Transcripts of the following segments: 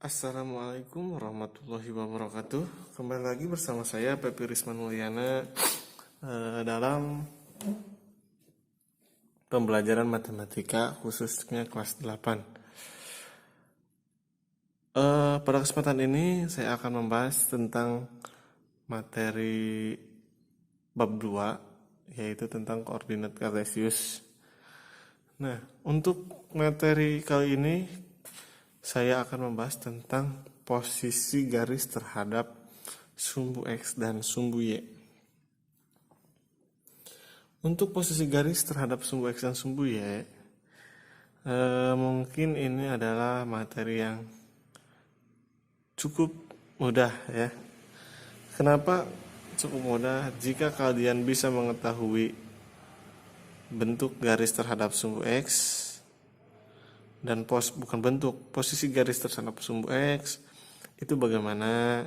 Assalamualaikum warahmatullahi wabarakatuh. Kembali lagi bersama saya Pepi Risman Mulyana dalam pembelajaran matematika khususnya kelas 8. Pada kesempatan ini saya akan membahas tentang materi bab 2, yaitu tentang koordinat kartesius. Nah, untuk materi kali ini saya akan membahas tentang posisi garis terhadap sumbu X dan sumbu Y. Untuk posisi garis terhadap sumbu X dan sumbu Y, mungkin ini adalah materi yang cukup mudah ya. Kenapa cukup mudah? Jika kalian bisa mengetahui bentuk garis terhadap sumbu X dan posisi garis terhadap sumbu X itu bagaimana,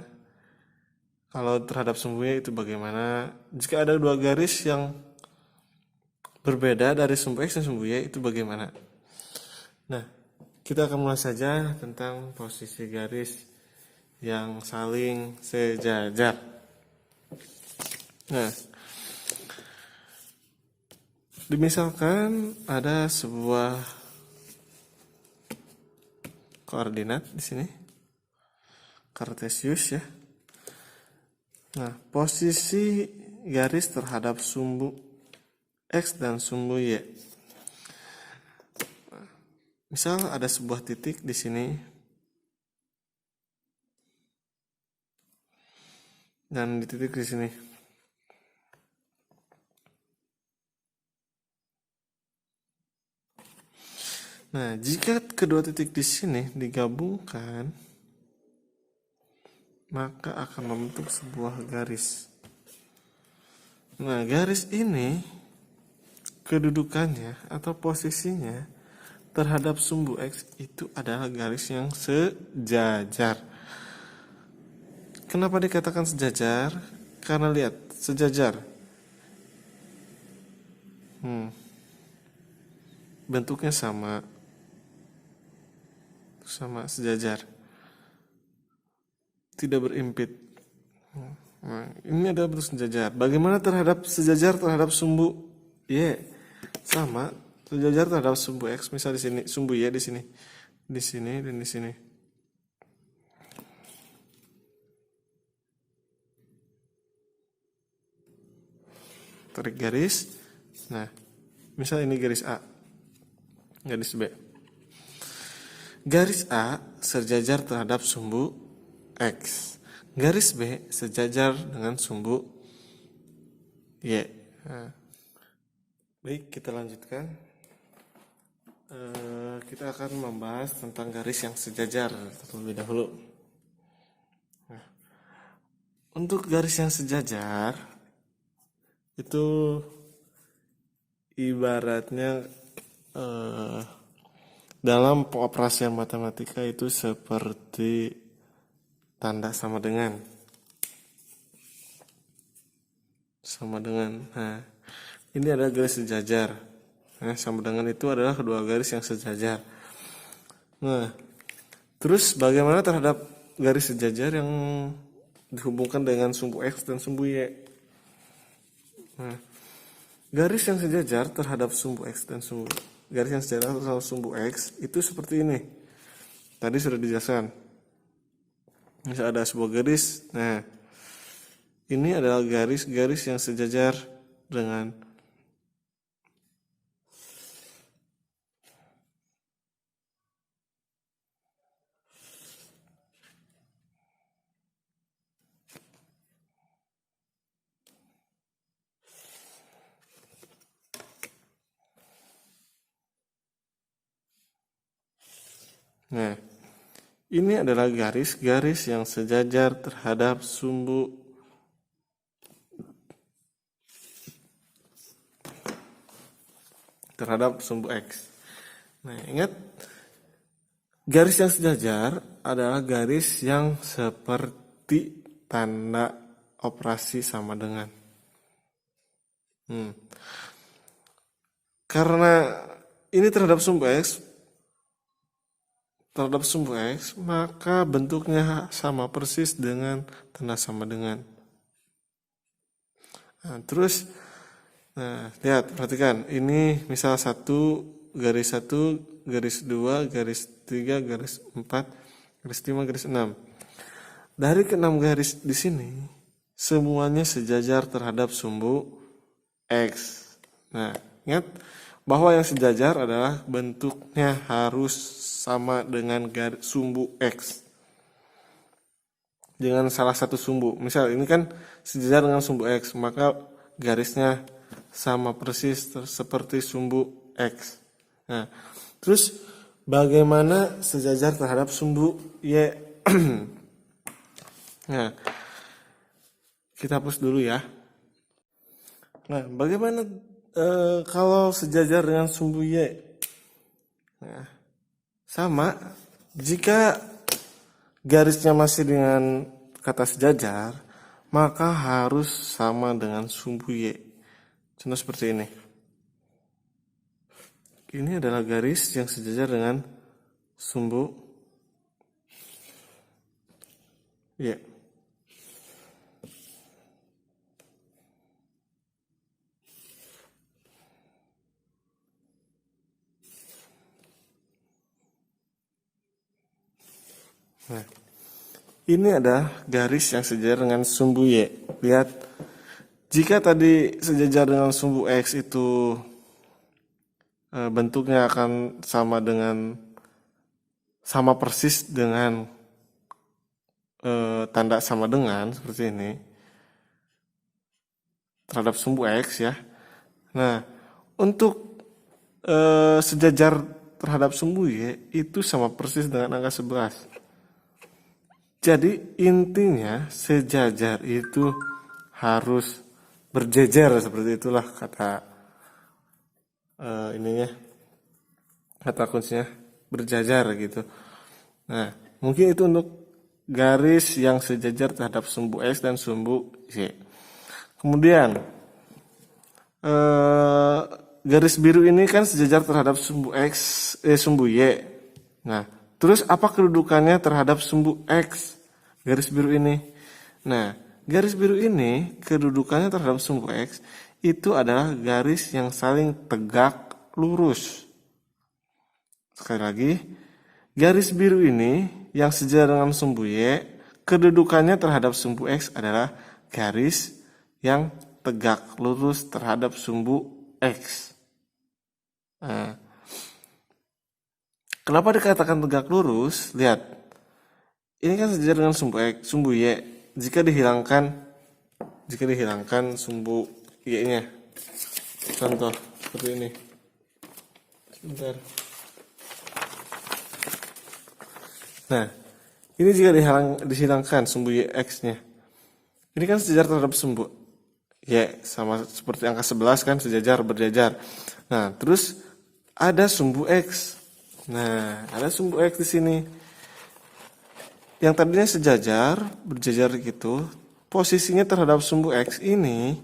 kalau terhadap sumbu Y itu bagaimana, jika ada dua garis yang berbeda dari sumbu X dan sumbu Y itu bagaimana. Nah, kita akan mulai saja tentang posisi garis yang saling sejajar. Nah, dimisalkan ada sebuah koordinat di sini, kartesius ya. Nah, posisi garis terhadap sumbu X dan sumbu Y. Misal ada sebuah titik di sini dan di titik di sini. Nah, jika kedua titik di sini digabungkan, maka akan membentuk sebuah garis. Nah, garis ini kedudukannya atau posisinya terhadap sumbu X itu adalah garis yang sejajar. Kenapa dikatakan sejajar? Karena lihat, sejajar. Bentuknya sama sejajar, tidak berimpit. Nah, ini adalah bentuk sejajar. Bagaimana terhadap sejajar terhadap sumbu Y? Sama, sejajar terhadap sumbu X. Misal di sini, sumbu Y di sini, dan di sini. Tarik garis. Nah, misal ini garis A, garis B. Garis A sejajar terhadap sumbu X. Garis B sejajar dengan sumbu Y. Nah, baik, kita lanjutkan. Kita akan membahas tentang garis yang sejajar terlebih dahulu. Nah, untuk garis yang sejajar itu ibaratnya dalam pengoperasian matematika itu seperti tanda sama dengan. Nah, ini adalah garis sejajar. Nah, sama dengan itu adalah kedua garis yang sejajar. Nah, terus bagaimana terhadap garis sejajar yang dihubungkan dengan sumbu X dan sumbu Y? Nah, garis yang sejajar terhadap sumbu X dan garis yang sejajar terhadap sumbu X itu seperti ini. Tadi sudah dijelaskan. Misal ada sebuah garis. Nah, ini adalah garis-garis yang sejajar dengan Nah, ini adalah garis-garis yang sejajar terhadap sumbu X. Nah, ingat, garis yang sejajar adalah garis yang seperti tanda operasi sama dengan. Karena ini terhadap sumbu X, terhadap sumbu X, maka bentuknya sama persis dengan tanda sama dengan. Nah, terus, lihat, perhatikan. Ini misal 1, garis 1, garis 2, garis 3, garis 4, garis 5, garis 6. Dari ke-6 garis di sini, semuanya sejajar terhadap sumbu X. Nah, ingat bahwa yang sejajar adalah bentuknya harus sama dengan sumbu X. Dengan salah satu sumbu. Misal ini kan sejajar dengan sumbu X, maka garisnya sama persis seperti sumbu X. Nah, terus bagaimana sejajar terhadap sumbu Y? Nah, kita hapus dulu ya. Nah, bagaimana kalau sejajar dengan sumbu Y? Nah, sama, jika garisnya masih dengan kata sejajar, maka harus sama dengan sumbu Y. Contoh seperti ini. Ini adalah garis yang sejajar dengan sumbu Y. Nah, ini adalah garis yang sejajar dengan sumbu Y. Lihat, jika tadi sejajar dengan sumbu X itu bentuknya akan sama persis dengan tanda sama dengan seperti ini terhadap sumbu X ya. Nah, untuk sejajar terhadap sumbu Y itu sama persis dengan angka 11. Jadi intinya sejajar itu harus berjejer, seperti itulah kata kata kuncinya, berjajar gitu. Nah, mungkin itu untuk garis yang sejajar terhadap sumbu X dan sumbu Y. Kemudian garis biru ini kan sejajar terhadap sumbu sumbu Y. Nah, terus apa kedudukannya terhadap sumbu X? Garis biru ini. Nah, garis biru ini kedudukannya terhadap sumbu X itu adalah garis yang saling tegak lurus. Sekali lagi, garis biru ini yang sejajar dengan sumbu Y, kedudukannya terhadap sumbu X adalah garis yang tegak lurus terhadap sumbu X. Nah, kenapa dikatakan tegak lurus? Lihat. Ini kan sejajar dengan sumbu Y. Jika dihilangkan sumbu Y-nya. Contoh seperti ini. Sebentar. Nah, ini jika dihilangkan sumbu Y X-nya. Ini kan sejajar terhadap sumbu Y, sama seperti angka 11 kan, sejajar, berjajar. Nah, terus ada sumbu X. Nah, ada sumbu X di sini. Yang tadinya sejajar, berjajar gitu, posisinya terhadap sumbu X ini,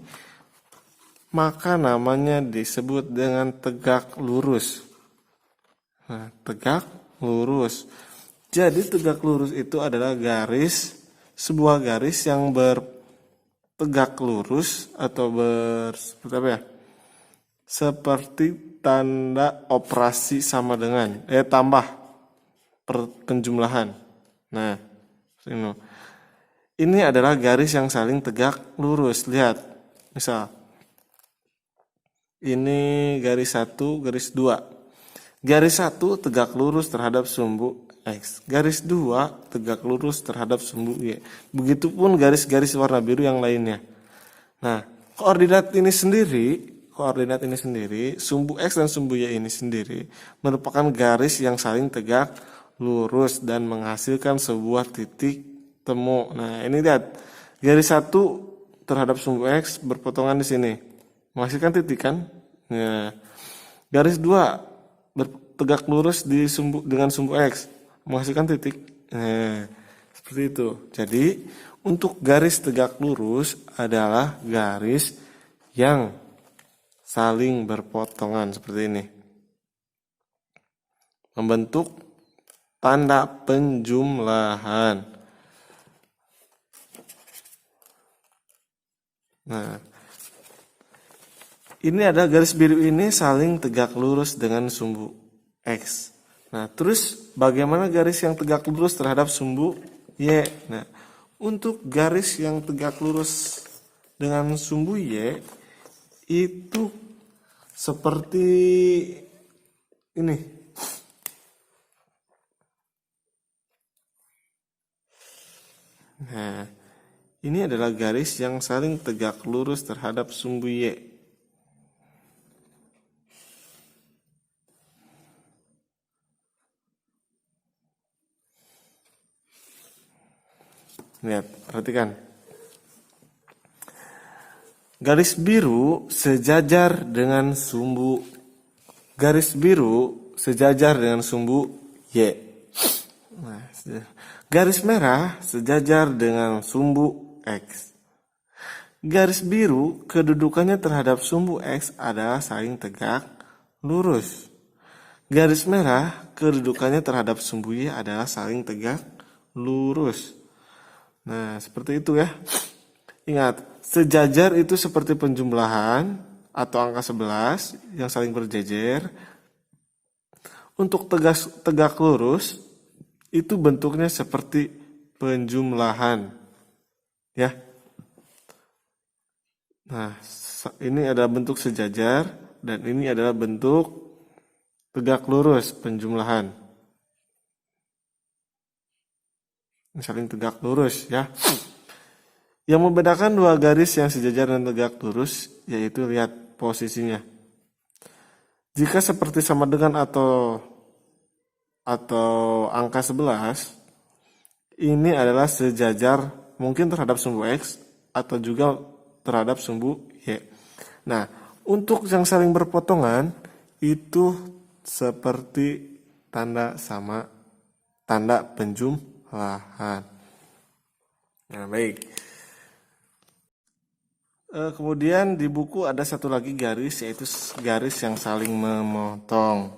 maka namanya disebut dengan tegak lurus. Nah, tegak lurus. Jadi tegak lurus itu adalah sebuah garis yang bertegak lurus atau seperti apa ya? Seperti tanda operasi sama dengan, tambah penjumlahan. Nah, ini adalah garis yang saling tegak lurus. Lihat, misal ini garis 1, garis 2. Garis 1 tegak lurus terhadap sumbu X. Garis 2 tegak lurus terhadap sumbu Y. Begitupun garis-garis warna biru yang lainnya. Nah, koordinat ini sendiri, sumbu X dan sumbu Y ini sendiri merupakan garis yang saling tegak lurus dan menghasilkan sebuah titik temu. Nah, ini lihat, garis 1 terhadap sumbu X berpotongan di sini, menghasilkan titik kan? Nah, garis 2 tegak lurus dengan sumbu X, menghasilkan titik. Nah, seperti itu. Jadi, untuk garis tegak lurus adalah garis yang saling berpotongan seperti ini, membentuk tanda penjumlahan. Nah, ini ada garis biru ini saling tegak lurus dengan sumbu X. Nah, terus bagaimana garis yang tegak lurus terhadap sumbu Y? Nah, untuk garis yang tegak lurus dengan sumbu Y itu seperti ini. Nah, ini adalah garis yang saling tegak lurus terhadap sumbu Y. Lihat, perhatikan. Garis biru sejajar dengan sumbu Y. Nah, garis merah sejajar dengan sumbu X. Garis biru kedudukannya terhadap sumbu X adalah saling tegak lurus. Garis merah kedudukannya terhadap sumbu Y adalah saling tegak lurus. Nah, seperti itu ya. Ingat, sejajar itu seperti penjumlahan atau angka 11 yang saling berjejer. Untuk tegak lurus itu bentuknya seperti penjumlahan. Ya. Nah, ini adalah bentuk sejajar dan ini adalah bentuk tegak lurus penjumlahan. Saling tegak lurus ya. Yang membedakan dua garis yang sejajar dan tegak lurus yaitu lihat posisinya. Jika seperti sama dengan atau angka 11, ini adalah sejajar mungkin terhadap sumbu X atau juga terhadap sumbu Y. Nah, untuk yang saling berpotongan itu seperti tanda sama tanda penjumlahan. Nah, baik. Kemudian di buku ada satu lagi garis, yaitu garis yang saling memotong.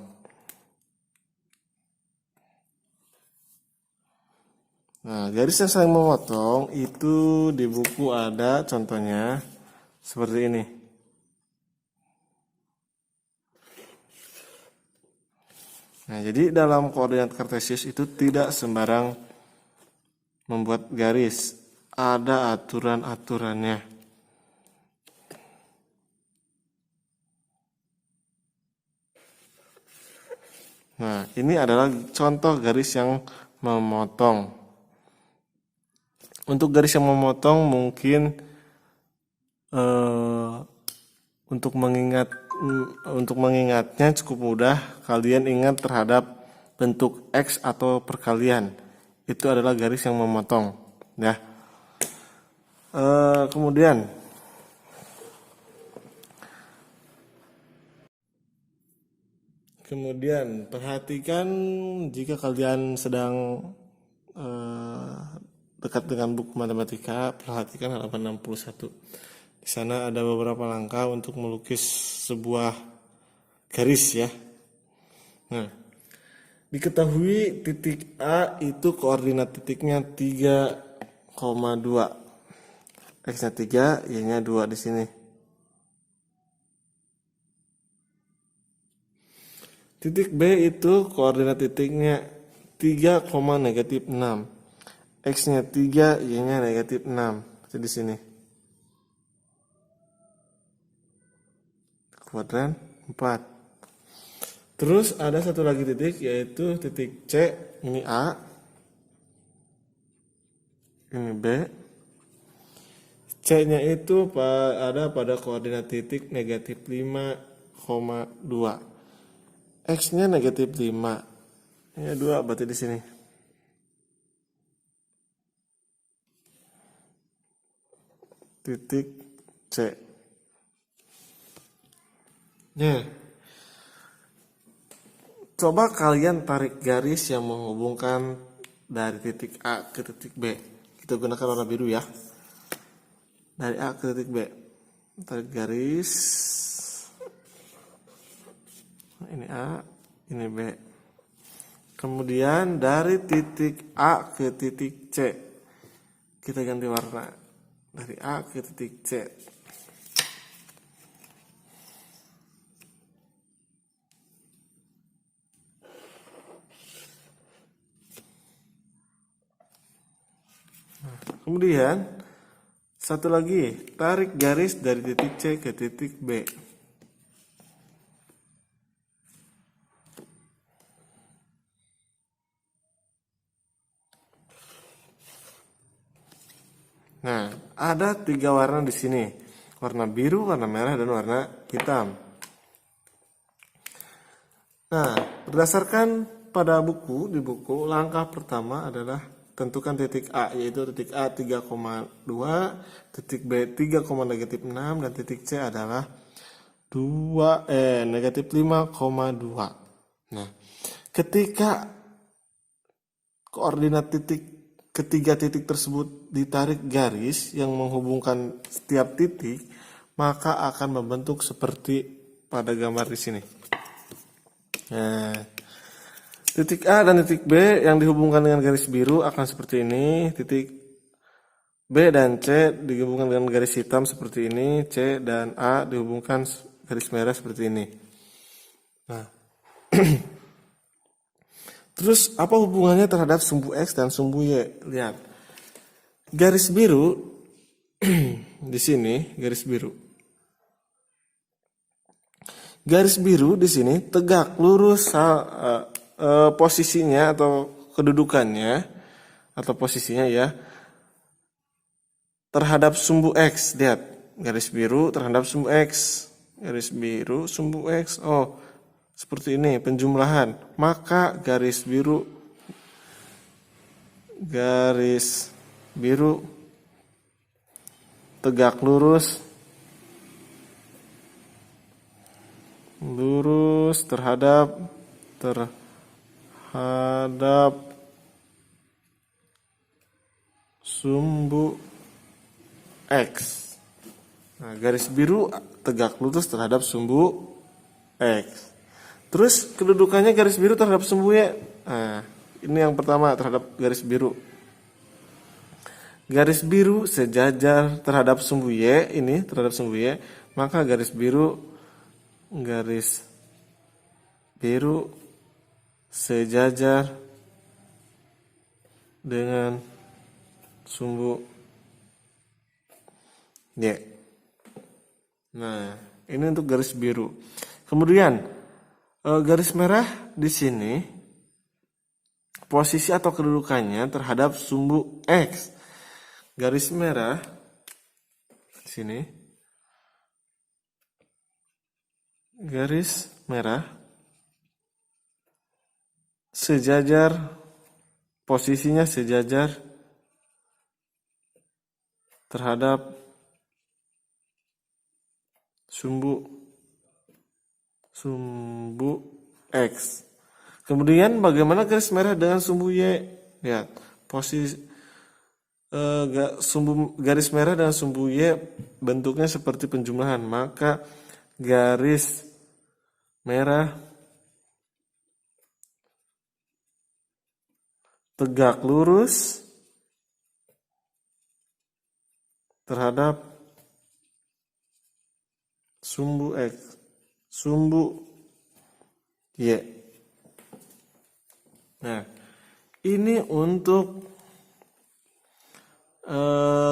Nah, garis yang saling memotong itu di buku ada contohnya seperti ini. Nah, jadi dalam koordinat kartesius itu tidak sembarang membuat garis, ada aturan-aturannya. Nah, ini adalah contoh garis yang memotong. Untuk garis yang memotong mungkin untuk mengingatnya cukup mudah. Kalian ingat terhadap bentuk X atau perkalian. Itu adalah garis yang memotong, ya. Kemudian perhatikan jika kalian sedang dekat dengan buku matematika, perhatikan halaman 61. Di sana ada beberapa langkah untuk melukis sebuah garis ya. Nah, diketahui titik A itu koordinat titiknya 3,2. X-nya 3, Y-nya 2 di sini. Titik B itu koordinat titiknya 3,-6. X-nya 3, Y-nya -6. Itu di sini. Kuadran 4. Terus ada satu lagi titik yaitu titik C. Ini A. Ini B. C-nya itu ada pada koordinat titik -5,2. X-nya -5. Ini 2 berarti di sini. Titik C. Nah, coba kalian tarik garis yang menghubungkan dari titik A ke titik B. Kita gunakan warna biru ya. Dari A ke titik B. Tarik garis. Ini A, ini B. Kemudian dari titik A ke titik C, kita ganti warna. Dari A ke titik C. Kemudian satu lagi, tarik garis dari titik C ke titik B. Nah, ada 3 warna di sini. Warna biru, warna merah, dan warna hitam. Nah, berdasarkan pada buku, di buku langkah pertama adalah tentukan titik A, yaitu titik A 3,2, titik B 3,-6, dan titik C adalah negatif 5,2. Nah, ketika koordinat ketiga titik tersebut ditarik garis yang menghubungkan setiap titik, maka akan membentuk seperti pada gambar di sini. Nah, titik A dan titik B yang dihubungkan dengan garis biru akan seperti ini. Titik B dan C dihubungkan dengan garis hitam seperti ini. C dan A dihubungkan garis merah seperti ini. Nah, terus apa hubungannya terhadap sumbu X dan sumbu Y? Lihat. Garis biru di sini, garis biru. Garis biru di sini tegak lurus posisinya atau kedudukannya atau posisinya ya terhadap sumbu X. Lihat, garis biru terhadap sumbu X. Garis biru sumbu X. Oh, seperti ini penjumlahan. Maka garis biru tegak lurus terhadap sumbu X. Nah, garis biru tegak lurus terhadap sumbu X. Terus kedudukannya garis biru terhadap sumbu Y. Nah, ini yang pertama terhadap garis biru. Garis biru sejajar terhadap sumbu Y, ini terhadap sumbu Y, maka garis biru sejajar dengan sumbu Y. Nah, ini untuk garis biru. Kemudian garis merah di sini posisi atau kedudukannya terhadap sumbu X. Garis merah di sini. Garis merah posisinya sejajar terhadap sumbu X. Kemudian bagaimana garis merah dengan sumbu Y? Lihat, posisi garis merah dengan sumbu Y bentuknya seperti penjumlahan, maka garis merah tegak lurus terhadap sumbu Y. Nah, ini untuk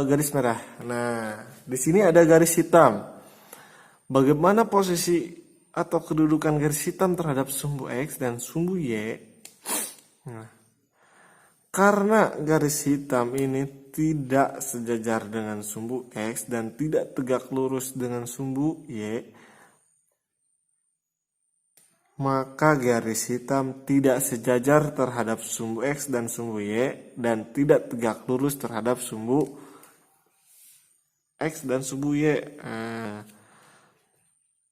garis merah. Nah, di sini ada garis hitam. Bagaimana posisi atau kedudukan garis hitam terhadap sumbu X dan sumbu Y? Nah, karena garis hitam ini tidak sejajar dengan sumbu X dan tidak tegak lurus dengan sumbu Y, maka garis hitam tidak sejajar terhadap sumbu X dan sumbu Y dan tidak tegak lurus terhadap sumbu X dan sumbu Y. Nah,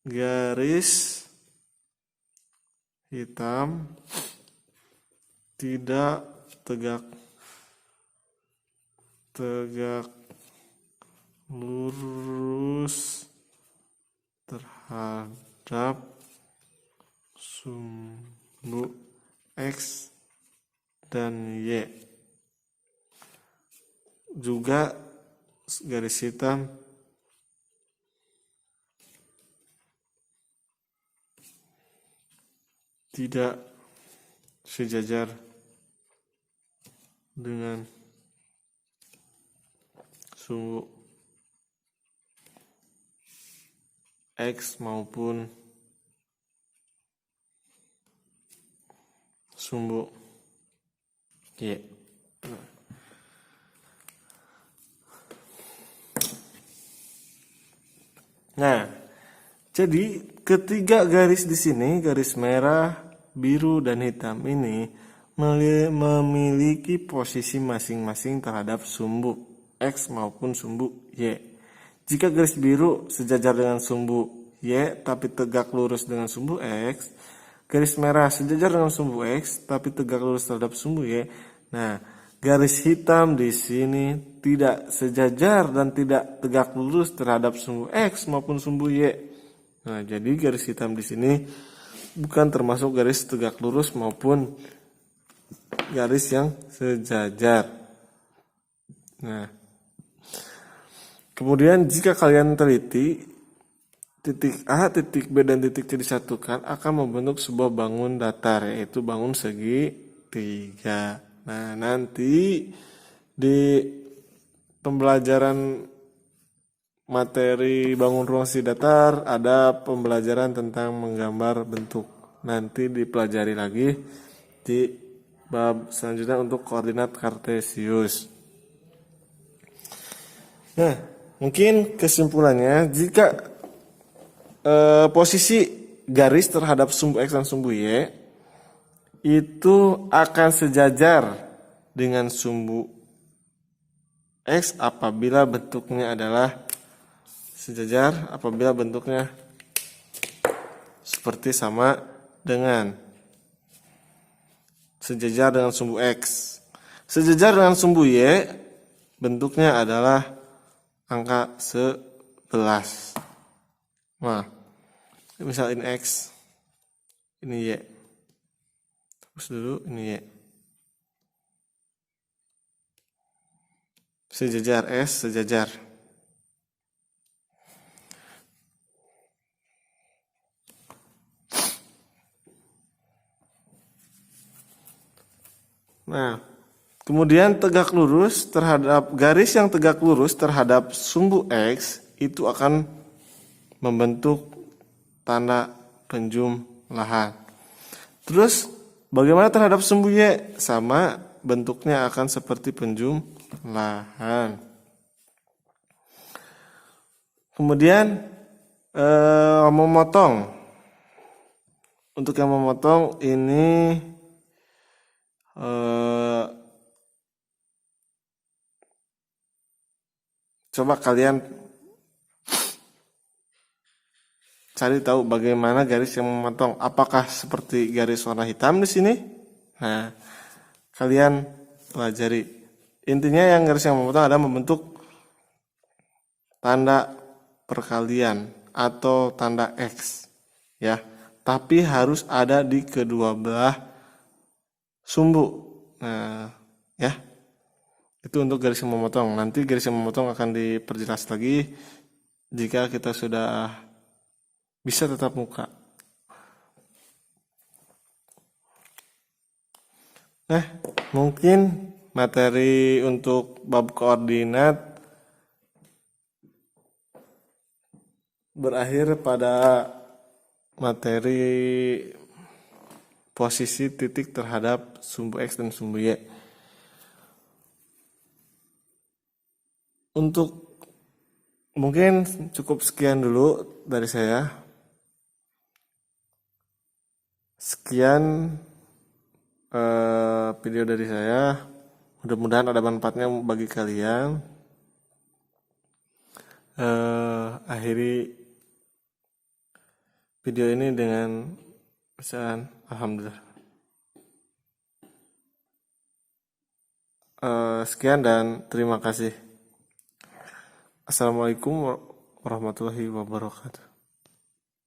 garis hitam tidak tegak lurus terhadap sumbu X dan Y. Juga garis hitam tidak sejajar dengan sumbu X maupun sumbu Y. Nah, jadi ketiga garis di sini, garis merah, biru, dan hitam ini memiliki posisi masing-masing terhadap sumbu X maupun sumbu Y. Jika garis biru sejajar dengan sumbu Y tapi tegak lurus dengan sumbu X, garis merah sejajar dengan sumbu X tapi tegak lurus terhadap sumbu Y. Nah, garis hitam di sini tidak sejajar dan tidak tegak lurus terhadap sumbu X maupun sumbu Y. Nah, jadi garis hitam di sini bukan termasuk garis tegak lurus maupun garis yang sejajar. Nah, kemudian jika kalian teliti, titik A, titik B, dan titik C disatukan akan membentuk sebuah bangun datar, yaitu bangun segitiga. Nah, nanti di pembelajaran materi bangun ruang segi datar ada pembelajaran tentang menggambar bentuk. Nanti dipelajari lagi di bab selanjutnya untuk koordinat kartesius. Nah, mungkin kesimpulannya, jika posisi garis terhadap sumbu X dan sumbu Y itu akan sejajar dengan sumbu X apabila bentuknya adalah sejajar, apabila bentuknya seperti sama dengan sejajar dengan sumbu X. Sejajar dengan sumbu Y bentuknya adalah angka 11. Nah, misal ini X, ini Y. Terus dulu ini Y. Sejajar, S sejajar. Nah, kemudian tegak lurus terhadap garis yang tegak lurus terhadap sumbu X itu akan membentuk tanda penjumlahan. Terus bagaimana terhadap sumbu Y? Sama, bentuknya akan seperti penjumlahan. Kemudian memotong. Untuk yang memotong ini coba kalian cari tahu bagaimana garis yang memotong. Apakah seperti garis warna hitam di sini? Nah, kalian pelajari. Intinya yang garis yang memotong adalah membentuk tanda perkalian atau tanda X, ya. Tapi harus ada di kedua belah sumbu. Nah, ya. Itu untuk garis yang memotong. Nanti garis yang memotong akan diperjelas lagi jika kita sudah bisa tetap muka. Nah, mungkin materi untuk bab koordinat berakhir pada materi posisi titik terhadap sumbu X dan sumbu Y. Untuk mungkin cukup sekian dulu dari saya. Sekian video dari saya. Mudah-mudahan ada manfaatnya bagi kalian. Akhiri video ini dengan bacaan alhamdulillah. Sekian dan terima kasih. Assalamualaikum warahmatullahi wabarakatuh.